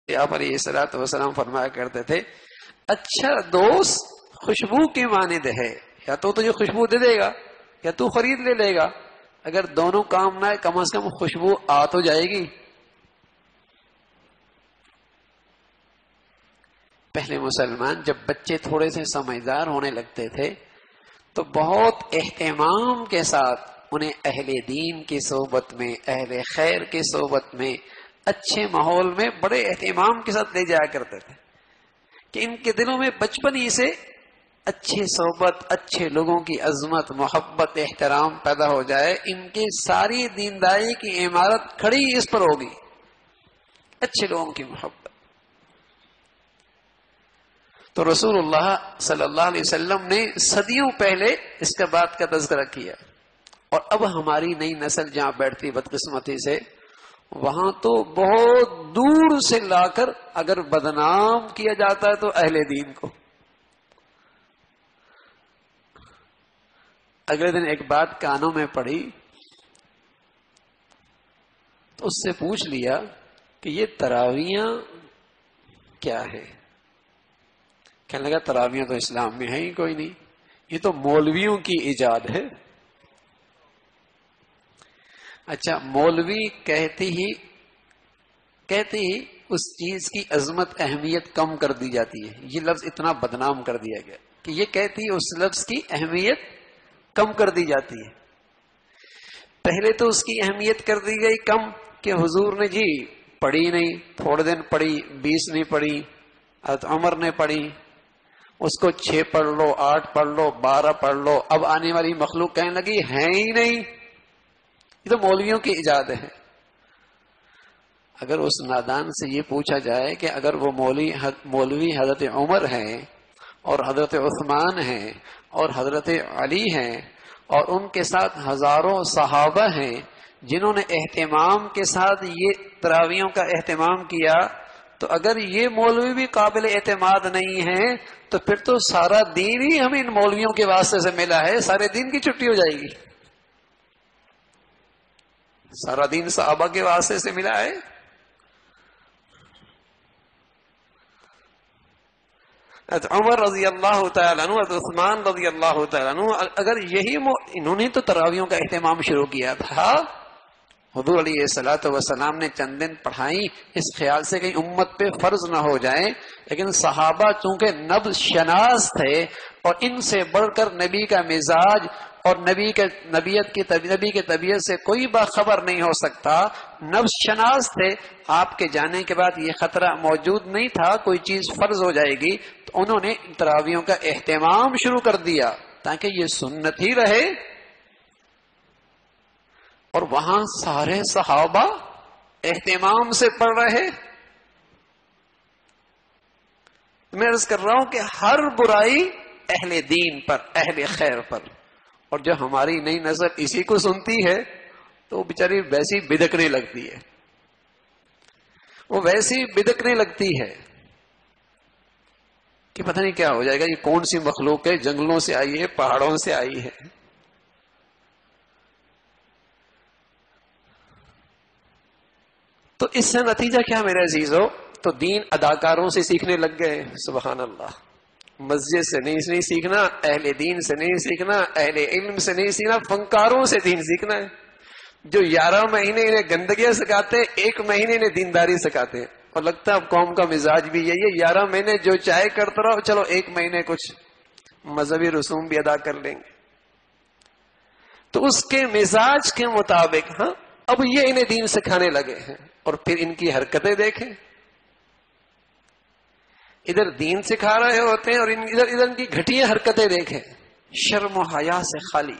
آپ علیہ الصلوۃ والسلام فرمایا کرتے تھے اچھا دوست خوشبو کی مانند ہے، یا تو تجھے خوشبو دے دے گا یا تو خرید لے لے گا، اگر دونوں کام نہ ہے کم از کم خوشبو آ تو جائے گی۔ پہلے مسلمان جب بچے تھوڑے سے سمجھدار ہونے لگتے تھے تو بہت اہتمام کے ساتھ انہیں اہل دین کی صحبت میں، اہل خیر کی صحبت میں، اچھے ماحول میں بڑے اہتمام کے ساتھ لے جایا کرتے تھے کہ ان کے دلوں میں بچپن ہی سے اچھی صحبت، اچھے لوگوں کی عظمت، محبت، احترام پیدا ہو جائے، ان کی ساری دینداری کی عمارت کھڑی اس پر ہوگی، اچھے لوگوں کی محبت۔ تو رسول اللہ صلی اللہ علیہ وسلم نے صدیوں پہلے اس کا بات کا تذکرہ کیا، اور اب ہماری نئی نسل جہاں بیٹھتی بدقسمتی سے، وہاں تو بہت دور سے لا کر اگر بدنام کیا جاتا ہے تو اہل دین کو۔ اگلے دن ایک بات کانوں میں پڑی تو اس سے پوچھ لیا کہ یہ تراویاں کیا ہے؟ کہنے لگا تراویاں تو اسلام میں ہے ہی کوئی نہیں، یہ تو مولویوں کی ایجاد ہے۔ اچھا، مولوی کہتی ہی اس چیز کی عظمت اہمیت کم کر دی جاتی ہے، یہ لفظ اتنا بدنام کر دیا گیا کہ یہ کہتی ہے اس لفظ کی اہمیت کم کر دی جاتی ہے۔ پہلے تو اس کی اہمیت کر دی گئی کم کہ حضور نے جی پڑھی نہیں، تھوڑے دن پڑھی، 20 نہیں پڑھی، حضرت عمر نے پڑھی، اس کو 6 پڑھ لو، 8 پڑھ لو، 12 پڑھ لو۔ اب آنے والی مخلوق کہنے لگی ہے ہی نہیں، یہ تو مولویوں کی ایجاد ہے۔ اگر اس نادان سے یہ پوچھا جائے کہ اگر وہ مولوی حضرت عمر ہیں اور حضرت عثمان ہیں اور حضرت علی ہیں اور ان کے ساتھ ہزاروں صحابہ ہیں جنہوں نے اہتمام کے ساتھ یہ تراویحوں کا اہتمام کیا، تو اگر یہ مولوی بھی قابل اعتماد نہیں ہیں تو پھر تو سارا دین ہی ہمیں ان مولویوں کے واسطے سے ملا ہے، سارے دین کی چھٹی ہو جائے گی۔ سارا دین صحابہ کے واسطے سے ملا ہے۔ عمر رضی اللہ تعالیٰ عنہ، عثمان رضی اللہ تعالیٰ عنہ، اگر انہوں نے تو تراویحوں کا اہتمام شروع کیا تھا، حضور علیہ الصلوۃ والسلام نے چند دن پڑھائی اس خیال سے کہ امت پہ فرض نہ ہو جائیں، لیکن صحابہ چونکہ نبض شناس تھے اور ان سے بڑھ کر نبی کا مزاج اور نبی کی طبیعت سے کوئی باخبر نہیں ہو سکتا، نبض شناس تھے، آپ کے جانے کے بعد یہ خطرہ موجود نہیں تھا کوئی چیز فرض ہو جائے گی، تو انہوں نے تراویحوں کا اہتمام شروع کر دیا تاکہ یہ سنت ہی رہے۔ اور وہاں سارے صحابہ اہتمام سے پڑھ رہے۔ میں عرض کر رہا ہوں کہ ہر برائی اہل دین پر، اہل خیر پر، اور جو ہماری نئی نسل اسی کو سنتی ہے تو وہ بیچاری ویسی بدکنے لگتی ہے، وہ ویسی بدکنے لگتی ہے کہ پتہ نہیں کیا ہو جائے گا، یہ کون سی مخلوق ہے، جنگلوں سے آئی ہے، پہاڑوں سے آئی ہے۔ تو اس سے نتیجہ کیا میرے عزیزو؟ تو دین اداکاروں سے سیکھنے لگ گئے، سبحان اللہ۔ مسجد سے نہیں سیکھنا، اہل دین سے نہیں سیکھنا، اہل علم سے نہیں سیکھنا، فنکاروں سے دین سیکھنا ہے، جو 11 مہینے انہیں گندگیاں سکھاتے، 1 مہینے انہیں دینداری سکھاتے ہیں۔ اور لگتا ہے اب قوم کا مزاج بھی یہی ہے، 11 مہینے جو چاہے کرتا رہو، چلو 1 مہینے کچھ مذہبی رسوم بھی ادا کر لیں گے۔ تو اس کے مزاج کے مطابق ہاں اب یہ انہیں دین سکھانے لگے ہیں، اور پھر ان کی حرکتیں دیکھیں، ادھر دین سکھا رہے ہوتے ہیں اور ادھر ان کی گھٹیا حرکتیں دیکھیں، شرم و حیا سے خالی۔